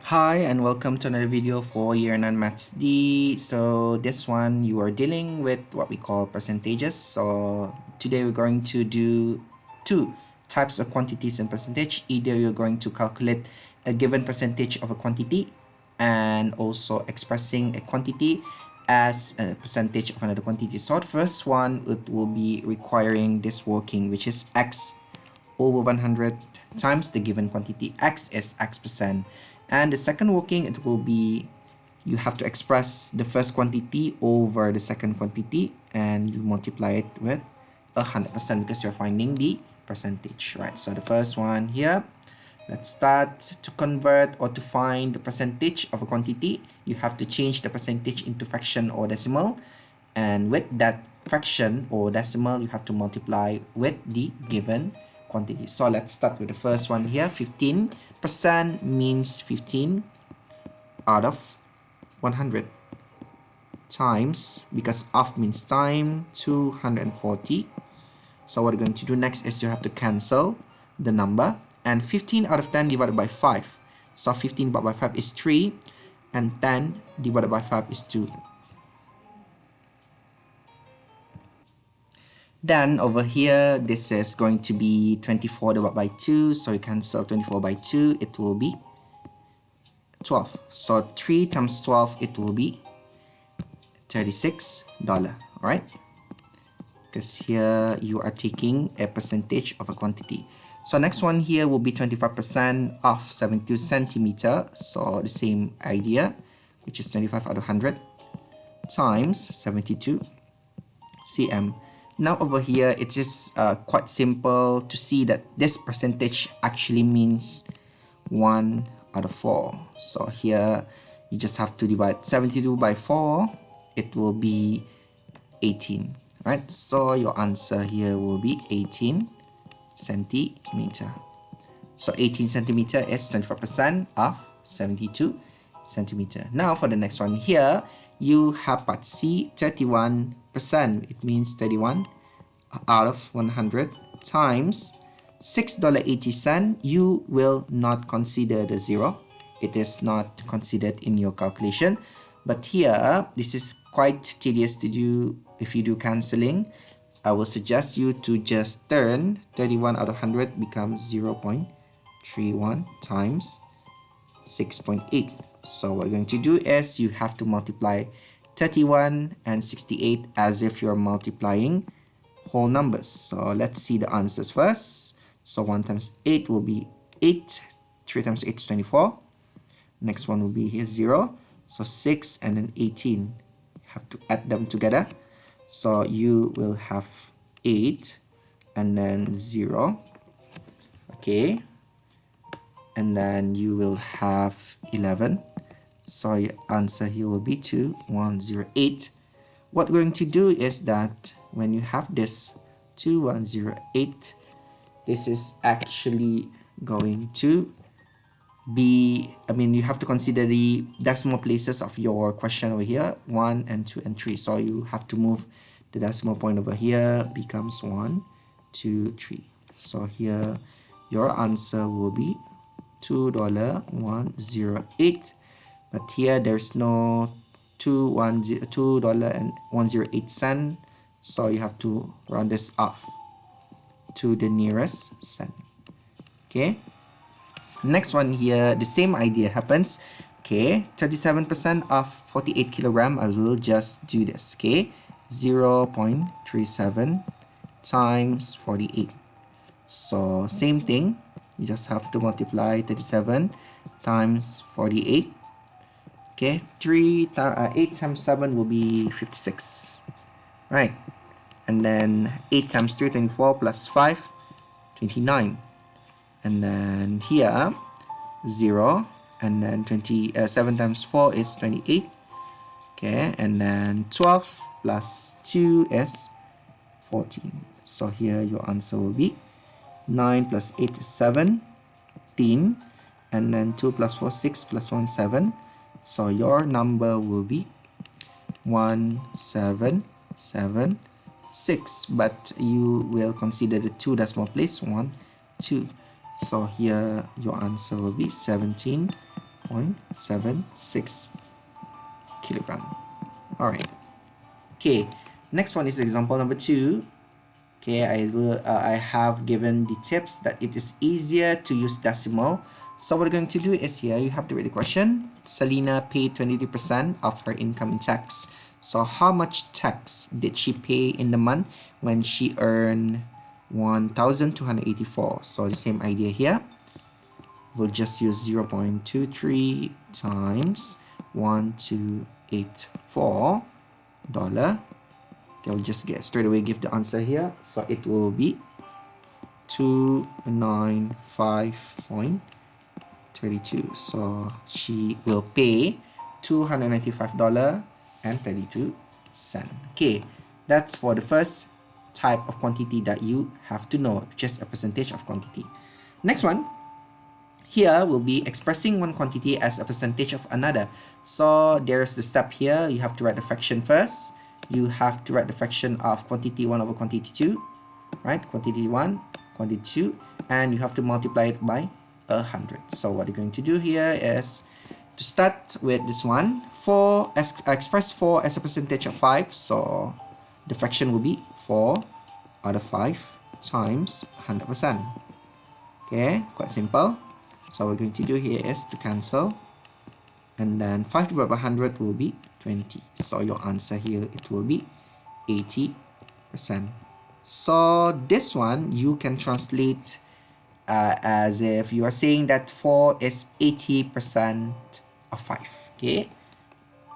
Hi and welcome to another video for Year 9 Maths D. So this one you are dealing with what we call percentages. So today we're going to do two types of quantities and percentage. Either you're going to calculate a given percentage of a quantity and also expressing a quantity as a percentage of another quantity. So the first one, it will be requiring this working, which is x over 100 times the given quantity. X is x percent. And the second working, it will be you have to express the first quantity over the second quantity and you multiply it with 100% because you're finding the percentage, right? So the first one here, let's start to convert or to find the percentage of a quantity. You have to change the percentage into fraction or decimal, and with that fraction or decimal you have to multiply with the given quantity. So let's start with the first one here. 15% means 15 out of 100 times, because of means time, 240. So what we're going to do next is you have to cancel the number, and 15 out of 10 divided by 5. So 15 divided by 5 is 3 and 10 divided by 5 is 2. Then over here, this is going to be 24 divided by 2. So you cancel 24 by 2, it will be 12. So 3 times 12, it will be $36. Alright? Because here you are taking a percentage of a quantity. So next one here will be 25% of 72 centimeter. So the same idea, which is 25 out of 100 times 72 cm. Now over here, it is quite simple to see that this percentage actually means 1 out of 4. So here you just have to divide 72 by 4. It will be 18. Right? So your answer here will be 18 centimeter. So 18 centimeter is 25% of 72 centimeter. Now for the next one here, you have part C, 31%. It means 31 out of 100 times $6.80. You will not consider the zero. It is not considered in your calculation. But here, this is quite tedious to do if you do cancelling. I will suggest you to just turn 31 out of 100 becomes 0.31 times 6.8. So what we're going to do is you have to multiply 31 and 68 as if you're multiplying whole numbers. So let's see the answers first. So 1 times 8 will be 8. 3 times 8 is 24. Next one will be here 0. So 6 and then 18. You have to add them together. So you will have 8 and then 0. Okay. And then you will have 11. So your answer here will be 2108. What we're going to do is that when you have this 2108, this is actually going to be, you have to consider the decimal places of your question over here, 1 and 2 and 3. So you have to move the decimal point over here, becomes 1, 2, 3. So here your answer will be $2.108. But here there's no $2.108, so you have to round this off to the nearest cent. Okay, next one here, the same idea happens. Okay, 37% of 48 kilogram. I will just do this. Okay, 0.37 times 48. So same thing, you just have to multiply 37 times 48. Okay, 8 times 7 will be 56, right? And then 8 times 3, 24, plus 5, 29. And then here, 0. And then 7 times 4 is 28. Okay, and then 12 plus 2 is 14. So here your answer will be 9 plus 8 is 17. And then 2 plus 4, 6 plus 1, 7. So your number will be 1776, but you will consider the 2 decimal place, 1, 2. So here your answer will be 17 0.76 kilogram. All right. Okay, next one is example number 2. Okay, I have given the tips that it is easier to use decimal. So what we're going to do is, here you have to read the question. Selena paid 23% of her income in tax. So how much tax did she pay in the month when she earned 1,284? So the same idea here. We'll just use 0.23 times 1,284 dollar. Okay, I'll just get straight away give the answer here. So it will be 295.32. So she will pay $295.32. Okay, that's for the first type of quantity that you have to know, just a percentage of quantity. Next one, here we'll be expressing one quantity as a percentage of another. So there's the step here. You have to write the fraction first. You have to write the fraction of quantity 1 over quantity 2, right? Quantity 1, quantity 2, and you have to multiply it by 100. So what you're going to do here is to start with this one. Express 4 as a percentage of 5. So the fraction will be 4 out of 5 times 100%. Okay, quite simple. So what we're going to do here is to cancel, and then 5 divided by 100 will be 20. So your answer here, it will be 80%. So this one you can translate as if you are saying that 4 is 80% of 5. Okay,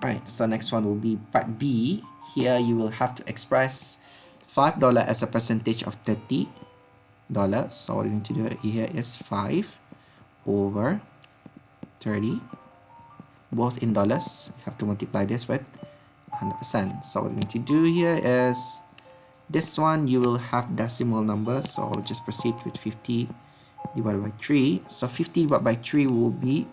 right. So next one will be part B. Here you will have to express $5 as a percentage of $30. So what we're going to do here is 5 over 30, both in dollars. You have to multiply this with 100%. So what we're going to do here is, this one you will have decimal number, so I'll just proceed with 50 divided by 3. So 50 divided by 3 will be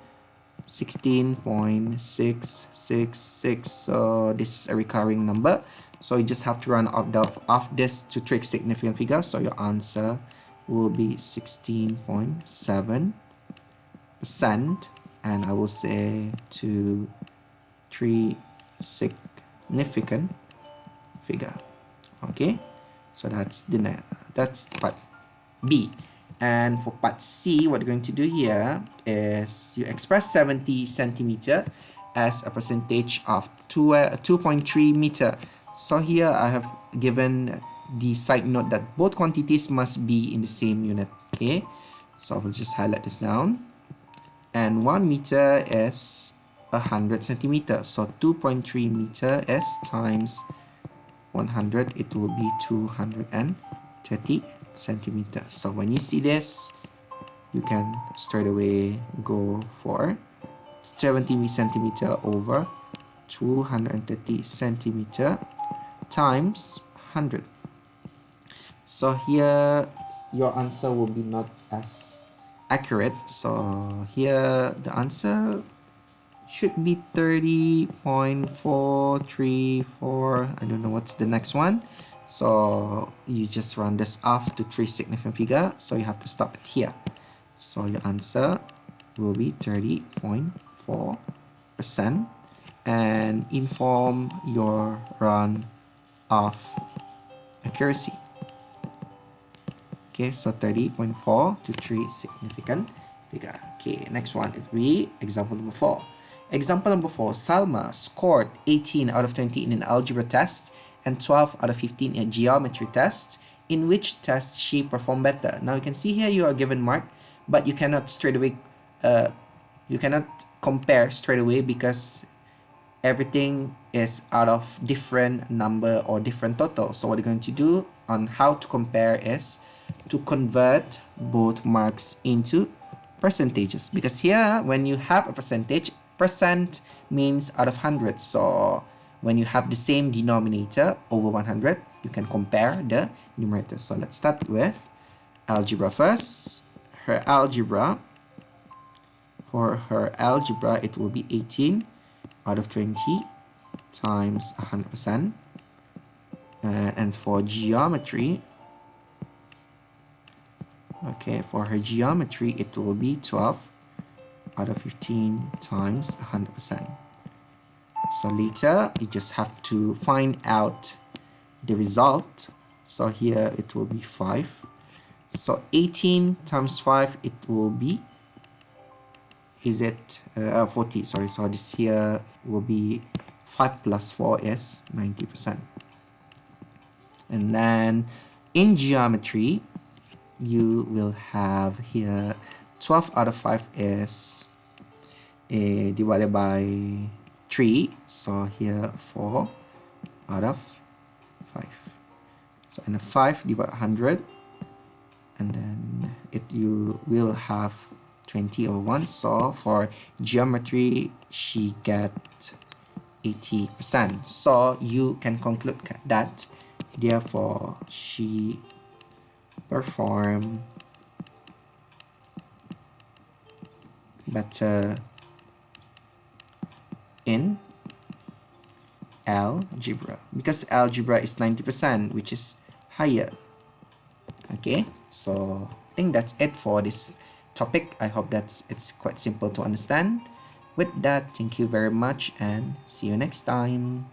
16.666. So this is a recurring number, so you just have to run off this to trick significant figure. So your answer will be 16.7%, and I will say to 3 significant figure. Okay, so that's part B. And for part C, what you're going to do here is you express 70 centimeter as a percentage of 2.3 meter. So here I have given the side note that both quantities must be in the same unit. Okay, so we'll just highlight this down. And 1 meter is 100 centimeter. So 2.3 meter is times 100, it will be 230 centimeters. So when you see this, you can straight away go for 70 centimeter over 230 centimeter times 100. So here your answer will be not as accurate. So here the answer should be 30.434. I don't know what's the next one. So you just run this off to 3 significant figure. So you have to stop it here. So your answer will be 30.4%, and inform your run of accuracy. Okay, so 30.4 to 3 significant figure. Okay, next one is example number 4. Example number 4, Salma scored 18 out of 20 in an algebra test and 12 out of 15 in a geometry test. In which test she performed better? Now you can see here you are given mark, but you cannot straight away compare straight away because everything is out of different number or different total. So what you're going to do on how to compare is to convert both marks into percentages, because here when you have a percentage, percent means out of 100. So when you have the same denominator over 100, you can compare the numerator. So let's start with algebra first. For her algebra, it will be 18 out of 20 times 100%. And for geometry, okay, for her geometry, it will be 12 out of 15 times 100%. So later, you just have to find out the result. So here it will be 5. So 18 times 5, it will be, is it 40, sorry. So this here will be 5 plus 4 is 90%. And then in geometry, you will have here 12 out of 5 is divided by 3. So here 4 out of 5. So and a 5 divided 100, and then you will have 20 over 1. So for geometry, she get 80%. So you can conclude that therefore she perform better in algebra, because algebra is 90%, which is higher. Okay, so I think that's it for this topic. I hope that it's quite simple to understand. With that, thank you very much and see you next time.